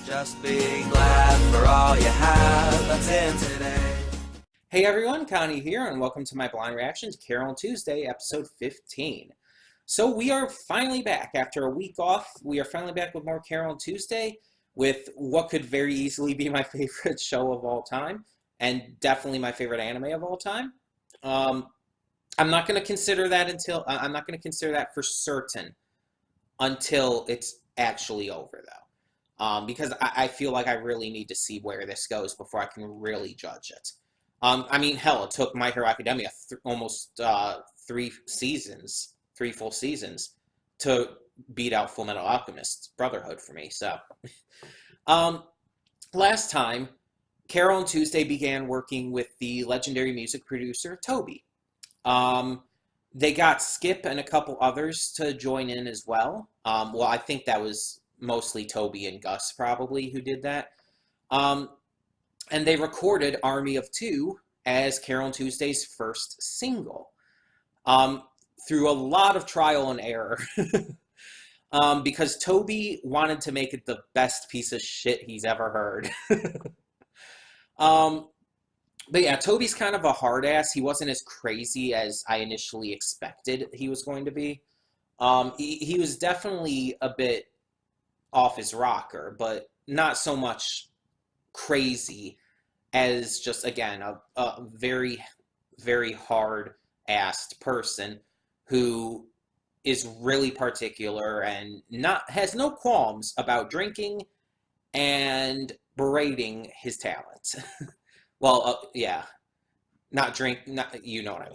Just be glad for all you have that's in today. Hey everyone, Connie here, and welcome to my blind reaction to Carole Tuesday, episode 15. So we are finally back after a week off. We are finally back with more Carole Tuesday with what could very easily be my favorite show of all time, and definitely my favorite anime of all time. I'm not going to consider that I'm not going to consider that for certain until it's actually over, though. Because I feel like I really need to see where this goes before I can really judge it. I mean, hell, it took My Hero Academia almost 3 full seasons, to beat out Fullmetal Alchemist Brotherhood for me. So, last time, Carole Tuesday began working with the legendary music producer Toby. They got Skip and a couple others to join in as well. Well, I think that was mostly Toby and Gus probably who did that. And they recorded Army of Two as Carole Tuesday's first single. Through a lot of trial and error. Because Toby wanted to make it the best piece of shit he's ever heard. But yeah, Toby's kind of a hard ass. He wasn't as crazy as I initially expected he was going to be. He was definitely a bit off his rocker, but not so much crazy as just, again, a very, very hard-assed person who is really particular and has no qualms about drinking and berating his talent. Well, yeah, you know what I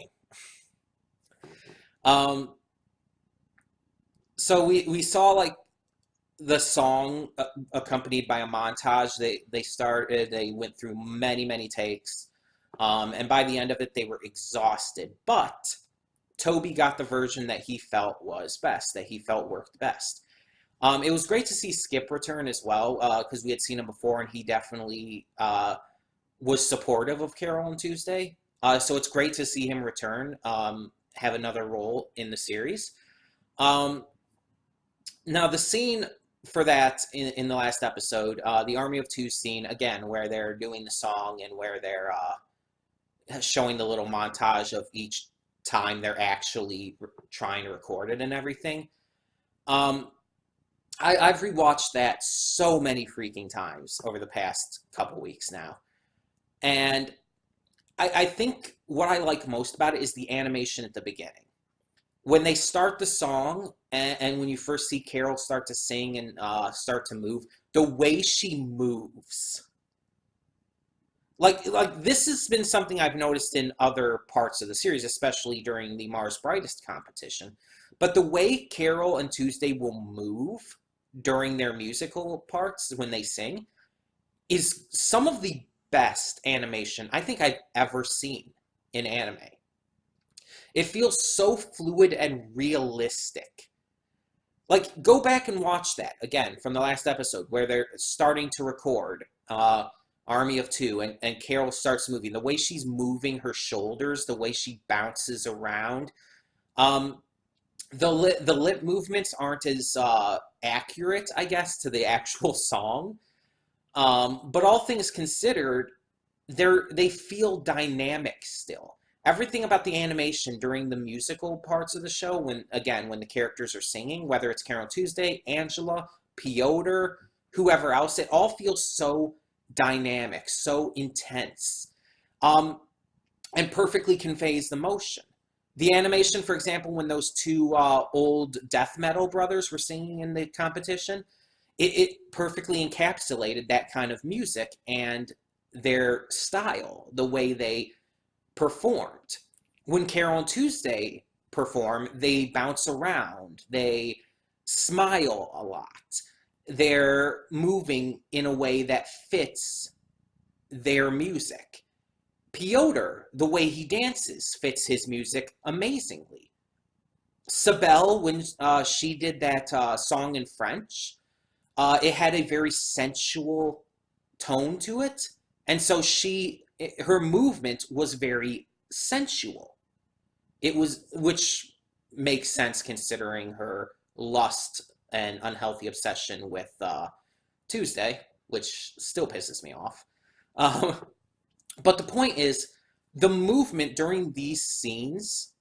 mean. So we saw, like, the song accompanied by a montage. They went through many takes, and by the end of it, they were exhausted. But Toby got the version that he felt was best, that he felt worked best. It was great to see Skip return as well, because we had seen him before, and he definitely was supportive of Carole Tuesday. So it's great to see him return, have another role in the series. Now, the scene for that in the last episode, the Army of Two scene, again, where they're doing the song and where they're showing the little montage of each time they're actually trying to record it and everything. I've rewatched that so many freaking times over the past couple weeks now. And I think what I like most about it is the animation at the beginning. When they start the song, and when you first see Carole start to sing and start to move, the way she moves. Like this has been something I've noticed in other parts of the series, especially during the Mars Brightest competition. But the way Carole and Tuesday will move during their musical parts when they sing is some of the best animation I think I've ever seen in anime. It feels so fluid and realistic. Like, go back and watch that, again, from the last episode, where they're starting to record Army of Two, and Carole starts moving. The way she's moving her shoulders, the way she bounces around. The lip movements aren't as accurate, I guess, to the actual song. But all things considered, they feel dynamic still. Everything about the animation during the musical parts of the show, when the characters are singing, whether it's Carole Tuesday, Angela, Piotr, whoever else, it all feels so dynamic, so intense, and perfectly conveys the motion. The animation, for example, when those two old death metal brothers were singing in the competition, it perfectly encapsulated that kind of music and their style, the way they performed. When Carole Tuesday perform, they bounce around, they smile a lot, they're moving in a way that fits their music. Piotr, the way he dances, fits his music amazingly. Sibel, when she did that song in French, it had a very sensual tone to it, and so her movement was very sensual. Which makes sense considering her lust and unhealthy obsession with Tuesday. which still pisses me off. Um, but the point is, the movement during these scenes,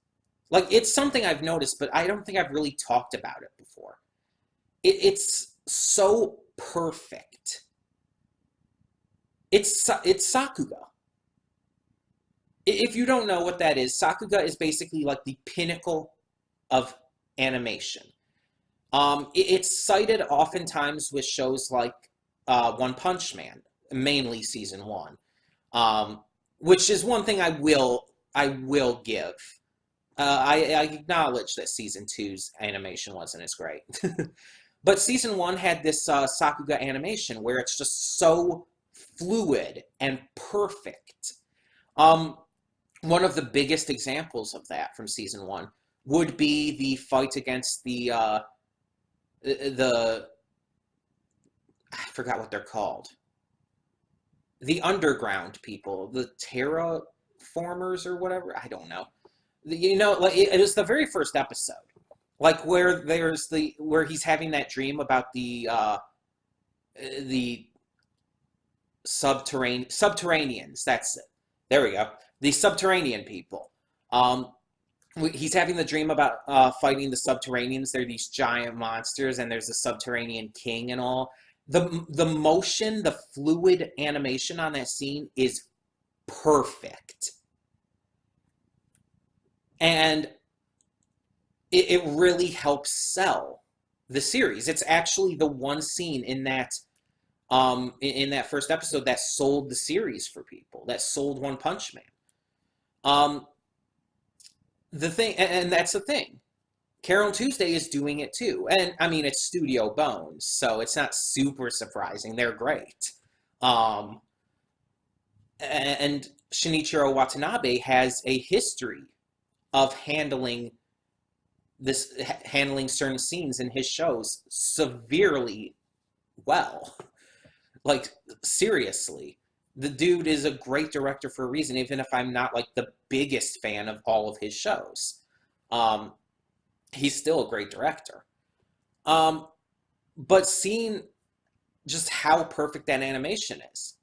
like, it's something I've noticed, but I don't think I've really talked about it before. It's so perfect. It's Sakuga. If you don't know what that is, Sakuga is basically like the pinnacle of animation. It's cited oftentimes with shows like One Punch Man, mainly season 1, which is one thing I will give. I acknowledge that season 2's animation wasn't as great. But season 1 had this Sakuga animation where it's just so fluid and perfect. One of the biggest examples of that from season 1 would be the fight against the I forgot what they're called. The underground people, the terraformers or whatever. I don't know. You know, like, it was the very first episode, like where he's having that dream about the subterraneans. That's it. There we go. The subterranean people. He's having the dream about fighting the subterraneans. They're these giant monsters, and there's a subterranean king and all. The motion, the fluid animation on that scene is perfect. And it really helps sell the series. It's actually the one scene in that first episode that sold the series for people, that sold One Punch Man. The thing, and that's the thing, Carole and Tuesday is doing it too. And I mean, it's Studio Bones, so it's not super surprising. They're great. And Shinichiro Watanabe has a history of handling certain scenes in his shows severely well. Like, seriously. The dude is a great director for a reason, even if I'm not, like, the biggest fan of all of his shows. He's still a great director. But seeing just how perfect that animation is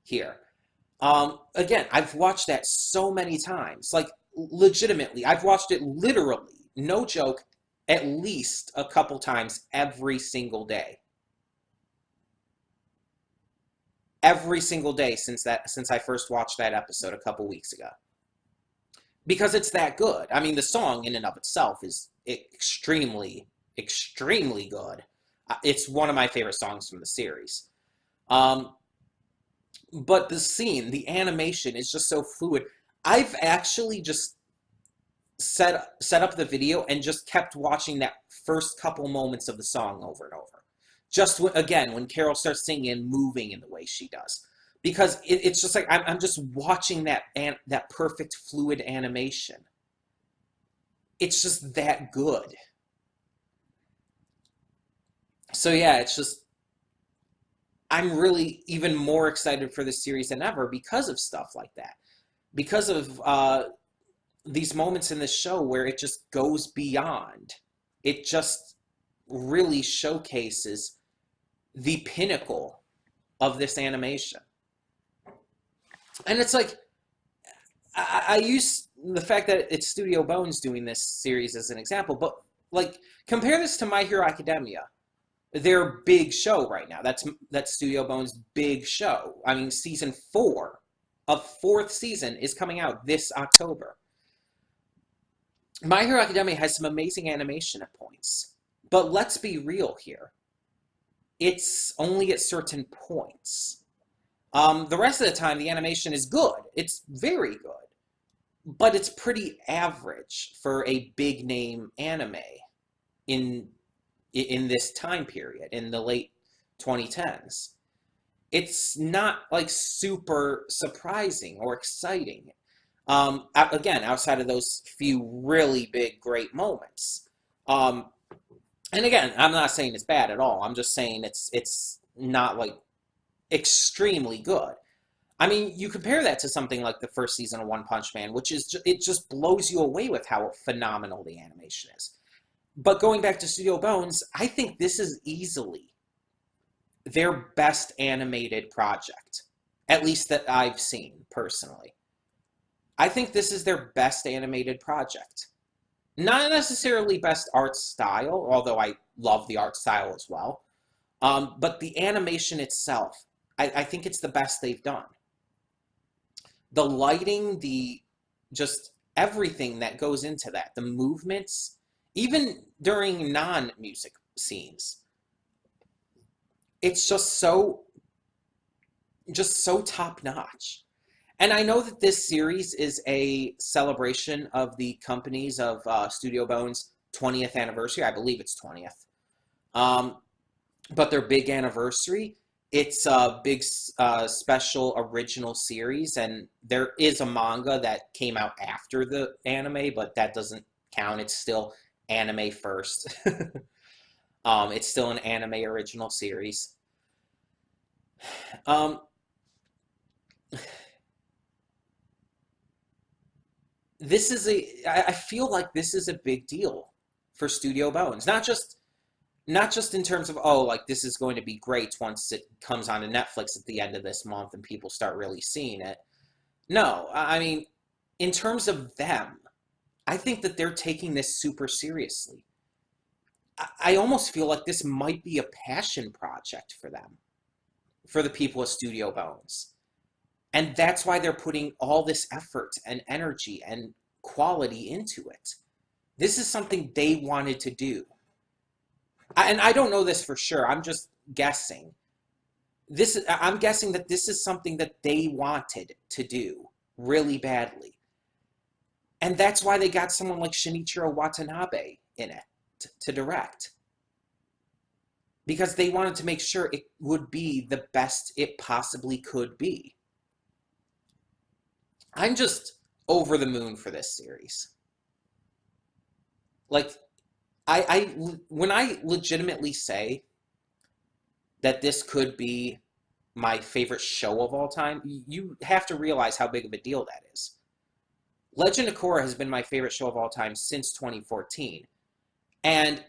here. Again, I've watched that so many times. Like, legitimately, I've watched it literally, no joke, at least a couple times every single day. Every single day since I first watched that episode a couple weeks ago. Because it's that good. I mean, the song in and of itself is extremely, extremely good. It's one of my favorite songs from the series. But the scene, the animation is just so fluid. I've actually just set up the video and just kept watching that first couple moments of the song over and over. Just again, when Carole starts singing and moving in the way she does. Because it's just like, I'm just watching that perfect fluid animation. It's just that good. So yeah, it's just, I'm really even more excited for this series than ever because of stuff like that. Because of these moments in the show where it just goes beyond. It just really showcases the pinnacle of this animation. And it's like, I use the fact that it's Studio Bones doing this series as an example, but like, compare this to My Hero Academia. Their big show right now. That's Studio Bones' big show. I mean, season 4 of 4th season is coming out this October. My Hero Academia has some amazing animation at points, but let's be real here. It's only at certain points. The rest of the time, the animation is good. It's very good. But it's pretty average for a big-name anime in this time period, in the late 2010s. It's not, like, super surprising or exciting. Again, outside of those few really big, great moments. And again, I'm not saying it's bad at all. I'm just saying it's not, like, extremely good. I mean, you compare that to something like the first season of One Punch Man, which is, it just blows you away with how phenomenal the animation is. But going back to Studio Bones, I think this is easily their best animated project, at least that I've seen personally. I think this is their best animated project. Not necessarily best art style, although I love the art style as well. But the animation itself, I think it's the best they've done. The lighting, the just everything that goes into that, the movements, even during non-music scenes, it's just so top notch. And I know that this series is a celebration of the companies of Studio Bones' 20th anniversary. I believe it's 20th. But their big anniversary, it's a big special original series, and there is a manga that came out after the anime, but that doesn't count. It's still anime first. It's still an anime original series. This is I feel like this is a big deal for Studio Bones. Not just in terms of, oh, like this is going to be great once it comes onto Netflix at the end of this month and people start really seeing it. No, I mean, in terms of them, I think that they're taking this super seriously. I almost feel like this might be a passion project for them, for the people of Studio Bones. And that's why they're putting all this effort and energy and quality into it. This is something they wanted to do. And I don't know this for sure. I'm just guessing. I'm guessing that this is something that they wanted to do really badly. And that's why they got someone like Shinichiro Watanabe in it to direct. Because they wanted to make sure it would be the best it possibly could be. I'm just over the moon for this series. Like, when I legitimately say that this could be my favorite show of all time, you have to realize how big of a deal that is. Legend of Korra has been my favorite show of all time since 2014. And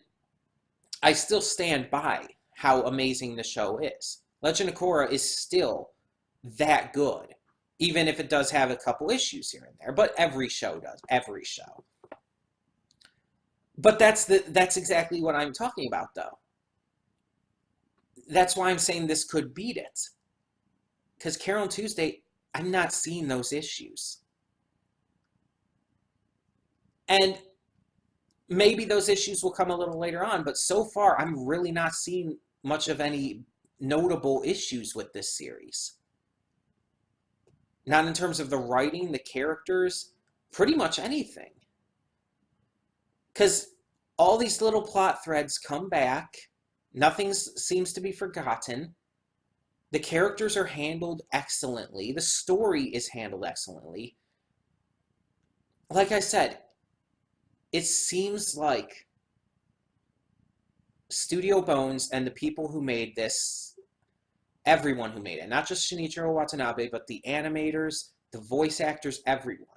I still stand by how amazing the show is. Legend of Korra is still that good, even if it does have a couple issues here and there. But every show does. Every show. But that's exactly what I'm talking about, though. That's why I'm saying this could beat it. Because Carole and Tuesday, I'm not seeing those issues. And maybe those issues will come a little later on, but so far, I'm really not seeing much of any notable issues with this series. Not in terms of the writing, the characters, pretty much anything. Because all these little plot threads come back. Nothing seems to be forgotten. The characters are handled excellently. The story is handled excellently. Like I said, it seems like Studio Bones and the people who made this, everyone who made it, not just Shinichiro Watanabe, but the animators, the voice actors, everyone,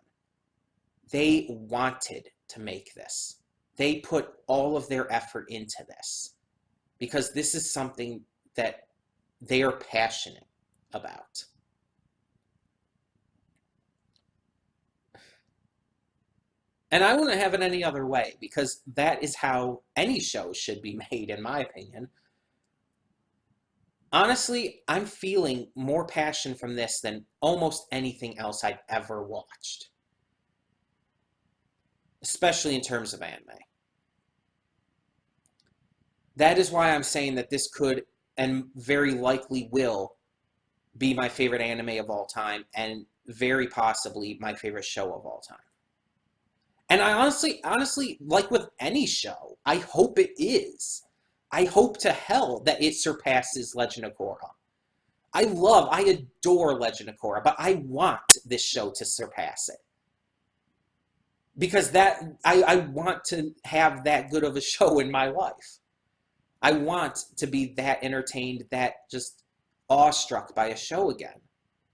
they wanted to make this. They put all of their effort into this because this is something that they are passionate about. And I wouldn't have it any other way because that is how any show should be made, in my opinion. Honestly, I'm feeling more passion from this than almost anything else I've ever watched. Especially in terms of anime. That is why I'm saying that this could and very likely will be my favorite anime of all time and very possibly my favorite show of all time. And I honestly, like with any show, I hope it is. I hope to hell that it surpasses Legend of Korra. I adore Legend of Korra, but I want this show to surpass it. Because I want to have that good of a show in my life. I want to be that entertained, that just awestruck by a show again.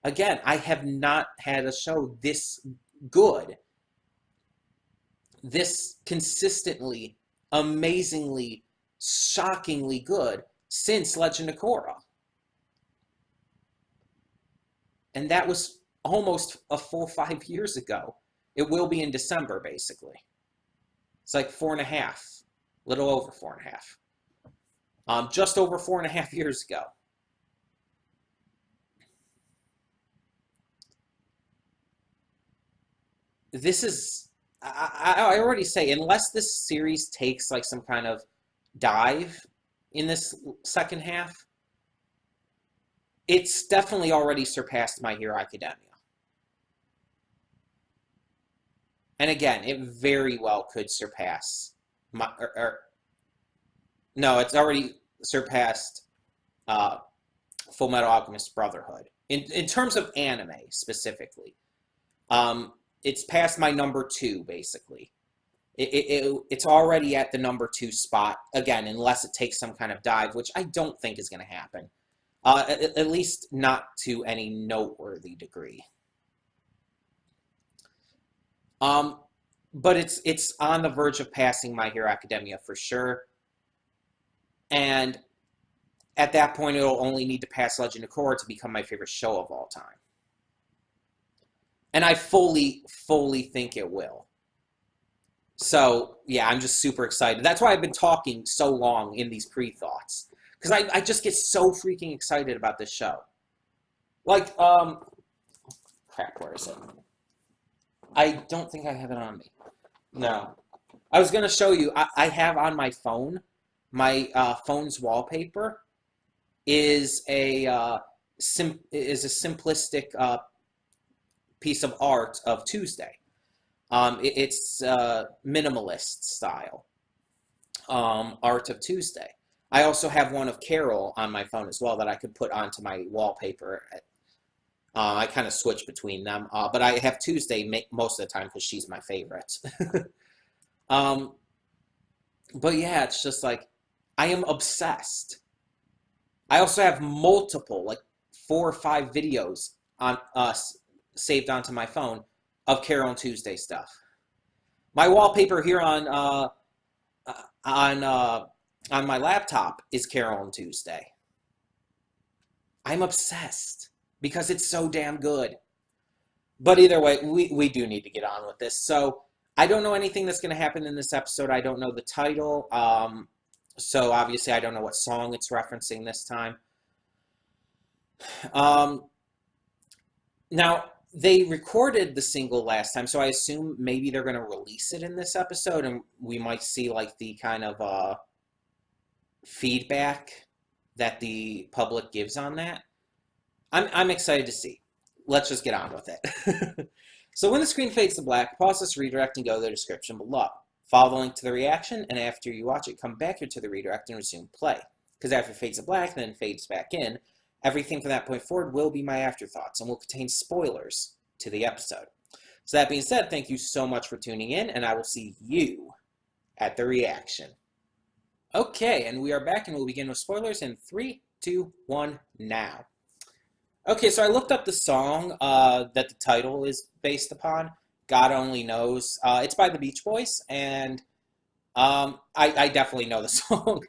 Again, I have not had a show this good, this consistently, amazingly, shockingly good since Legend of Korra. And that was almost a full 5 years ago. It will be in December, basically. It's like 4.5, little over 4.5. Just over 4.5 years ago. This is, I already say, unless this series takes like some kind of dive in this second half, it's definitely already surpassed My Hero Academia. And again, it very well could surpass my, no, it's already surpassed Full Metal Alchemist Brotherhood in terms of anime specifically. It's past my number 2 basically. It's already at the number 2 spot again, unless it takes some kind of dive, which I don't think is going to happen. At least not to any noteworthy degree. But it's on the verge of passing My Hero Academia for sure. And at that point, it'll only need to pass Legend of Korra to become my favorite show of all time. And I fully think it will. So, yeah, I'm just super excited. That's why I've been talking so long in these pre-thoughts. Because I just get so freaking excited about this show. Like, crap, where is it? I don't think I have it on me. No. I was going to show you, I have on my phone, my phone's wallpaper is a simplistic piece of art of Tuesday. It's minimalist style art of Tuesday. I also have one of Carole on my phone as well that I could put onto my wallpaper. I kind of switch between them, but I have Tuesday most of the time because she's my favorite. But yeah, it's just like, I am obsessed. I also have multiple, like 4 or 5 videos on saved onto my phone of Carole and Tuesday stuff. My wallpaper here on my laptop is Carole and Tuesday. I'm obsessed because it's so damn good. But either way, we do need to get on with this. So I don't know anything that's going to happen in this episode. I don't know the title. So obviously I don't know what song it's referencing this time. Now, they recorded the single last time, so I assume maybe they're going to release it in this episode, and we might see like the kind of feedback that the public gives on that. I'm excited to see. Let's just get on with it. So when the screen fades to black, pause this redirect and go to the description below. Follow the link to the reaction, and after you watch it, come back here to the redirect and resume play. Because after it fades to black and then fades back in, everything from that point forward will be my afterthoughts and will contain spoilers to the episode. So that being said, thank you so much for tuning in, and I will see you at the reaction. Okay, and we are back, and we'll begin with spoilers in 3, 2, 1, now. Okay, so I looked up the song that the title is based upon, God Only Knows. It's by the Beach Boys, and I definitely know the song.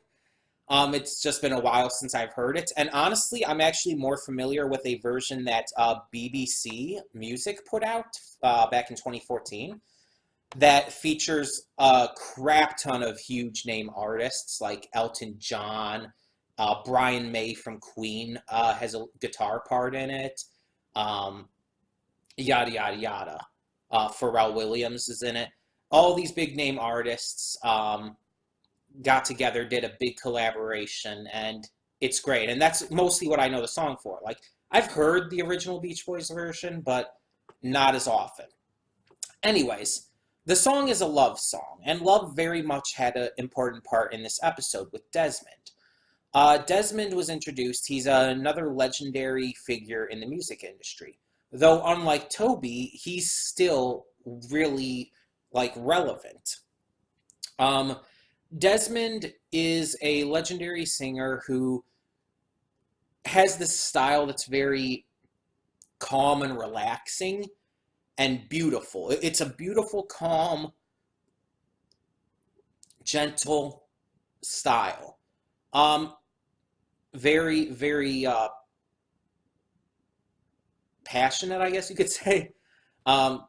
It's just been a while since I've heard it, and honestly, I'm actually more familiar with a version that BBC Music put out back in 2014 that features a crap ton of huge name artists like Elton John, Brian May from Queen has a guitar part in it, yada yada yada. Pharrell Williams is in it. All these big name artists got together, did a big collaboration, and it's great. And that's mostly what I know the song for. Like, I've heard the original Beach Boys version, but not as often. Anyways, the song is a love song, and love very much had an important part in this episode with Desmond. Desmond was introduced. He's another legendary figure in the music industry. Though, unlike Toby, he's still really, like, relevant. Desmond is a legendary singer who has this style that's very calm and relaxing and beautiful. It's a beautiful, calm, gentle style. Very, very passionate, I guess you could say. Um,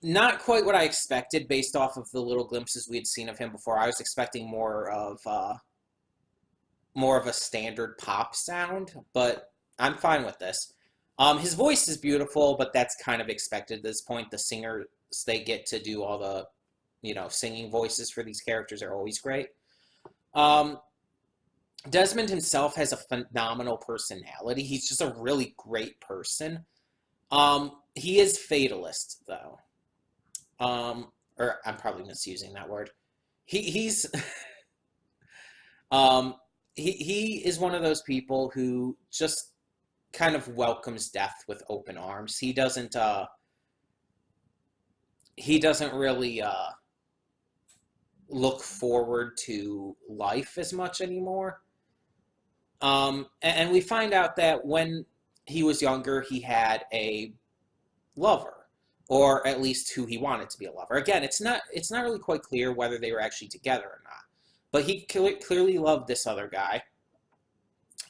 Not quite what I expected based off of the little glimpses we had seen of him before. I was expecting more of a standard pop sound, but I'm fine with this. His voice is beautiful, but that's kind of expected at this point. The singers, they get to do all the, singing voices for these characters are always great. Um, Desmond himself has a phenomenal personality. He's just a really great person. He is fatalist, though. Or I'm probably misusing that word. He's um, he is one of those people who just kind of welcomes death with open arms. He doesn't really look forward to life as much anymore. And we find out that when he was younger, he had a lover, or at least who he wanted to be a lover. Again, it's not really quite clear whether they were actually together or not, but he clearly loved this other guy,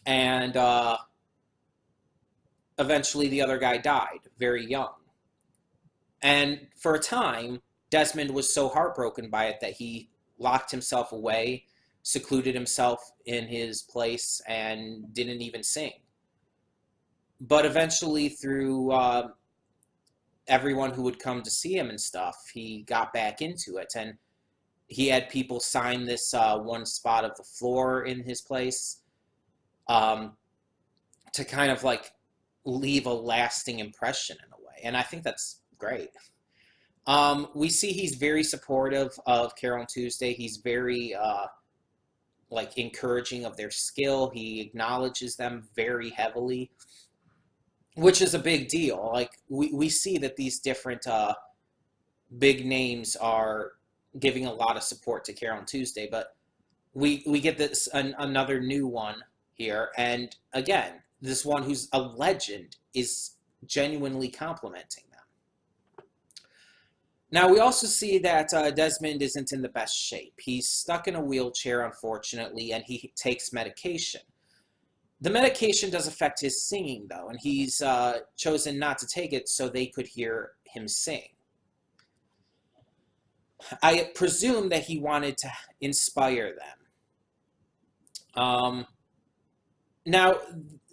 and eventually the other guy died very young. And for a time, Desmond was so heartbroken by it that he locked himself away, secluded himself in his place, and didn't even sing. But eventually, through everyone who would come to see him and stuff, he got back into it. And he had people sign this one spot of the floor in his place to kind of like leave a lasting impression in a way. And I think that's great. We see he's very supportive of Carole and Tuesday. He's very like encouraging of their skill. He acknowledges them very heavily, which is a big deal. Like we see that these different big names are giving a lot of support to Carole and Tuesday, but we get this another new one here, and again, this one who's a legend is genuinely complimenting them. Now, we also see that Desmond isn't in the best shape. He's stuck in a wheelchair, unfortunately, and he takes medication. The medication does affect his singing, though, and he's chosen not to take it so they could hear him sing. I presume that he wanted to inspire them. Now,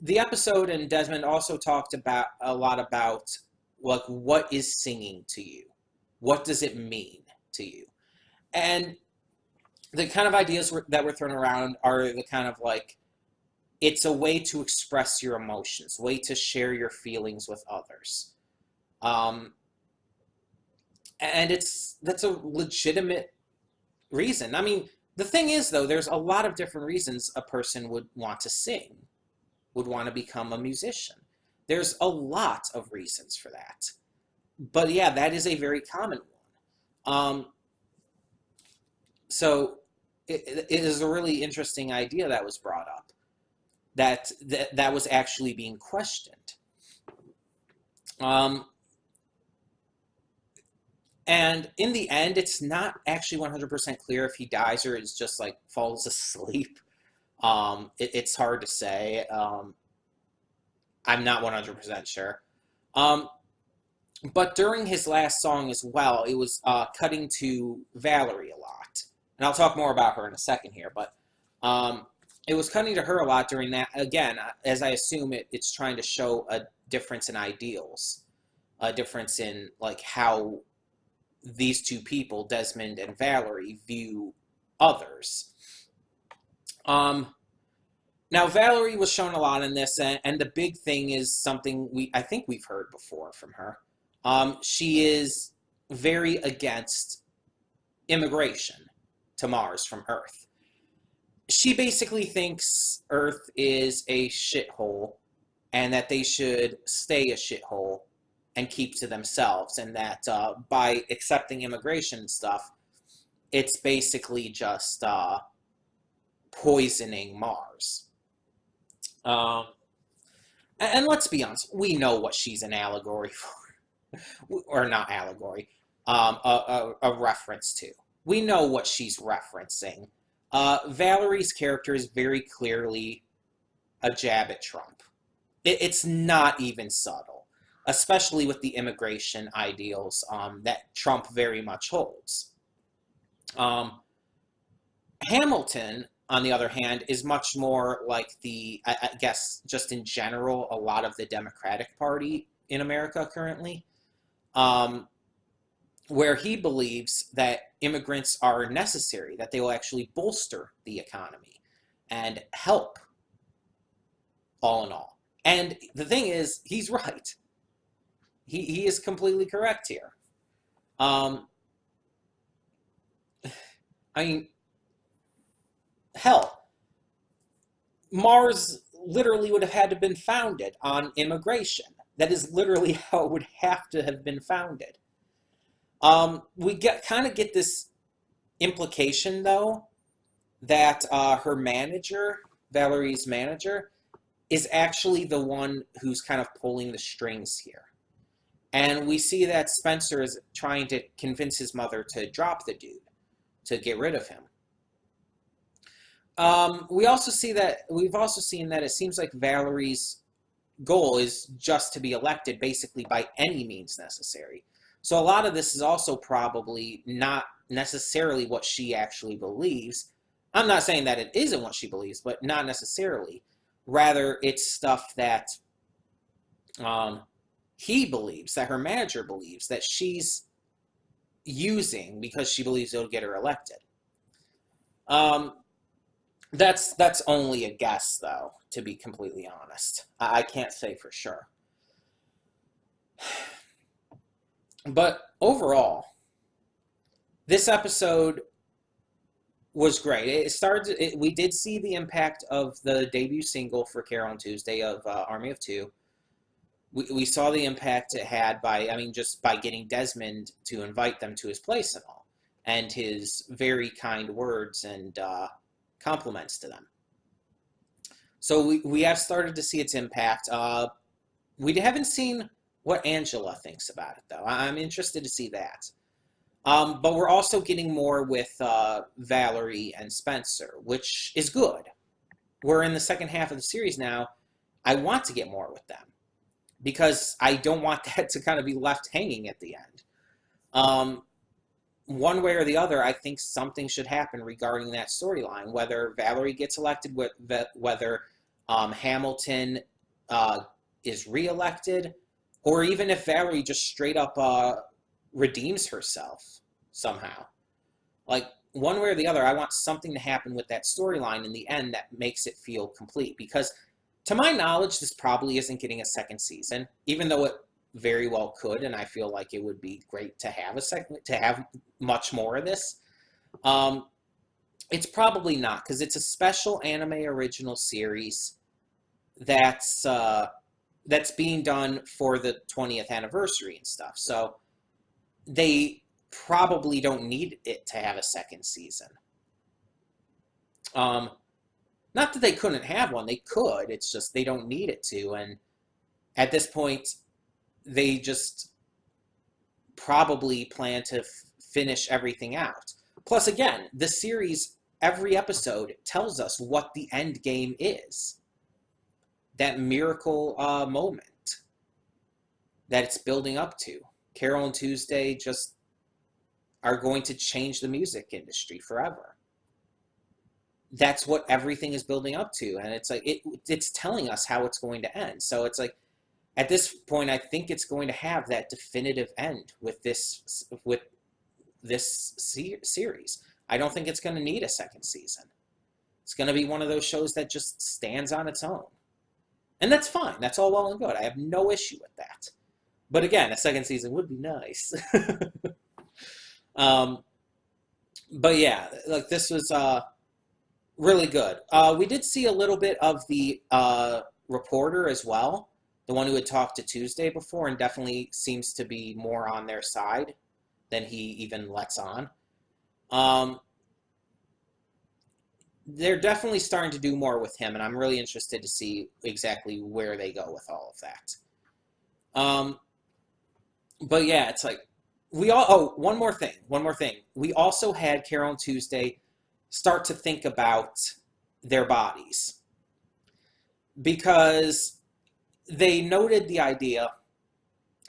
the episode and Desmond also talked about a lot about like what is singing to you? What does it mean to you? And the kind of ideas that were thrown around are the kind of like, it's a way to express your emotions, way to share your feelings with others. And that's a legitimate reason. I mean, the thing is, though, there's a lot of different reasons a person would want to sing, would want to become a musician. There's a lot of reasons for that. But yeah, that is a very common one. So it is a really interesting idea that was brought up, that was actually being questioned. And in the end, it's not actually 100% clear if he dies or is just like falls asleep. It's hard to say. I'm not 100% sure. But during his last song as well, it was cutting to Valerie a lot. And I'll talk more about her in a second here, but it was cutting to her a lot during that. Again, as I assume it's trying to show a difference in ideals, a difference in like how these two people, Desmond and Valerie, view others. Now, Valerie was shown a lot in this, and the big thing is something I think we've heard before from her. She is very against immigration to Mars from Earth. She basically thinks Earth is a shithole and that they should stay a shithole and keep to themselves, and that by accepting immigration and stuff, it's basically just poisoning Mars. And let's be honest, we know what she's an allegory for, or not allegory, a reference to. We know what she's referencing. Valerie's character is very clearly a jab at Trump. it's not even subtle, especially with the immigration ideals that Trump very much holds. Um, Hamilton, on the other hand, is much more like I guess, just in general, a lot of the Democratic Party in America currently, um, where he believes that immigrants are necessary, that they will actually bolster the economy and help, all in all. And the thing is, he's right. He is completely correct here. Um, I mean, hell, Mars literally would have had to have been founded on immigration. That is literally how it would have to have been founded. We kind of get this implication, though, that her manager, Valerie's manager, is actually the one who's kind of pulling the strings here. And we see that Spencer is trying to convince his mother to drop the dude, to get rid of him. We've also seen that it seems like Valerie's goal is just to be elected basically by any means necessary. So a lot of this is also probably not necessarily what she actually believes. I'm not saying that it isn't what she believes, but not necessarily. Rather, it's stuff that he believes, that her manager believes, that she's using because she believes it'll get her elected. That's only a guess, though, to be completely honest. I can't say for sure. But overall, this episode was great. We did see the impact of the debut single for Carole on Tuesday of Army of Two. We saw the impact it had just by getting Desmond to invite them to his place and all, and his very kind words and compliments to them. So we have started to see its impact. We haven't seen what Angela thinks about it, though. I'm interested to see that. But we're also getting more with Valerie and Spencer, which is good. We're in the second half of the series now. I want to get more with them because I don't want that to kind of be left hanging at the end. One way or the other, I think something should happen regarding that storyline, whether Valerie gets elected, whether Hamilton is reelected, or even if Valerie just straight up redeems herself somehow. Like, one way or the other, I want something to happen with that storyline in the end that makes it feel complete. Because, to my knowledge, this probably isn't getting a second season, even though it very well could, and I feel like it would be great to have much more of this. It's probably not, because it's a special anime original series that's being done for the 20th anniversary and stuff. So they probably don't need it to have a second season. Not that they couldn't have one. They could. It's just they don't need it to. And at this point, they just probably plan to finish everything out. Plus, again, the series, every episode tells us what the end game is. That miracle moment that it's building up to. Carole and Tuesday just are going to change the music industry forever. That's what everything is building up to, and it's like it's telling us how it's going to end. So it's like, at this point, I think it's going to have that definitive end with this series. I don't think it's going to need a second season. It's going to be one of those shows that just stands on its own. And that's fine. That's all well and good. I have no issue with that. But again, a second season would be nice. But yeah, like, this was really good. We did see a little bit of the reporter as well, the one who had talked to Tuesday before, and definitely seems to be more on their side than he even lets on. They're definitely starting to do more with him, and I'm really interested to see exactly where they go with all of that. But yeah, it's like, one more thing. We also had Carole and Tuesday start to think about their bodies. Because they noted the idea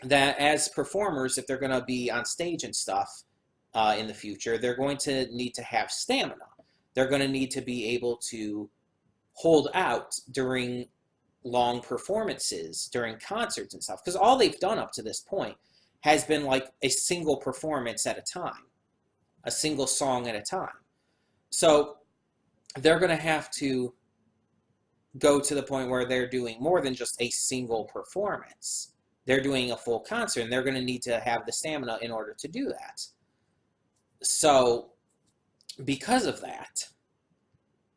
that as performers, if they're going to be on stage and stuff in the future, they're going to need to have stamina. They're going to need to be able to hold out during long performances, during concerts and stuff. Because all they've done up to this point has been like a single performance at a time, a single song at a time. So they're going to have to go to the point where they're doing more than just a single performance. They're doing a full concert, and they're going to need to have the stamina in order to do that. So because of that,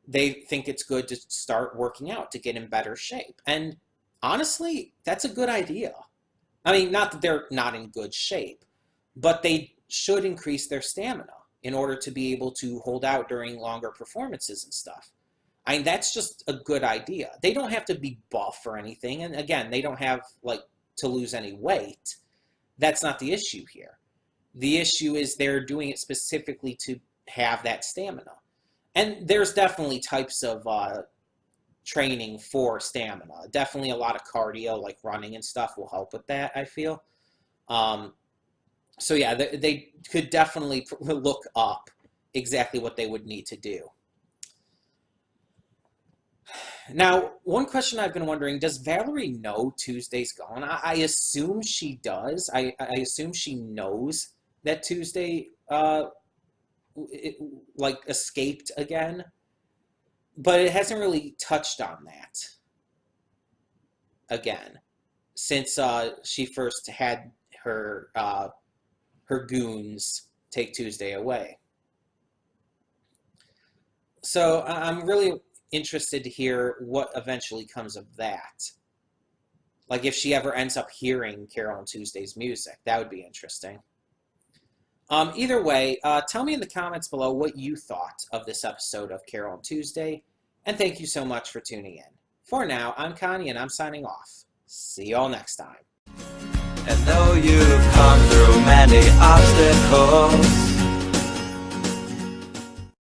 they think it's good to start working out to get in better shape. And honestly, that's a good idea. I mean, not that they're not in good shape, but they should increase their stamina in order to be able to hold out during longer performances and stuff. I mean, that's just a good idea. They don't have to be buff or anything. And again, they don't have like to lose any weight. That's not the issue here. The issue is they're doing it specifically to have that stamina. And there's definitely types of training for stamina. Definitely a lot of cardio, like running and stuff, will help with that, I feel. So yeah, they could definitely look up exactly what they would need to do. Now, one question I've been wondering, does Valerie know Tuesday's gone? I assume she does. I assume she knows that Tuesday escaped again, but it hasn't really touched on that again since she first had her goons take Tuesday away. So I'm really interested to hear what eventually comes of that. Like if she ever ends up hearing Carole and Tuesday's music, that would be interesting. Either way, tell me in the comments below what you thought of this episode of Carole and Tuesday, and thank you so much for tuning in. For now, I'm Connie, and I'm signing off. See y'all next time. And though you've come through many obstacles,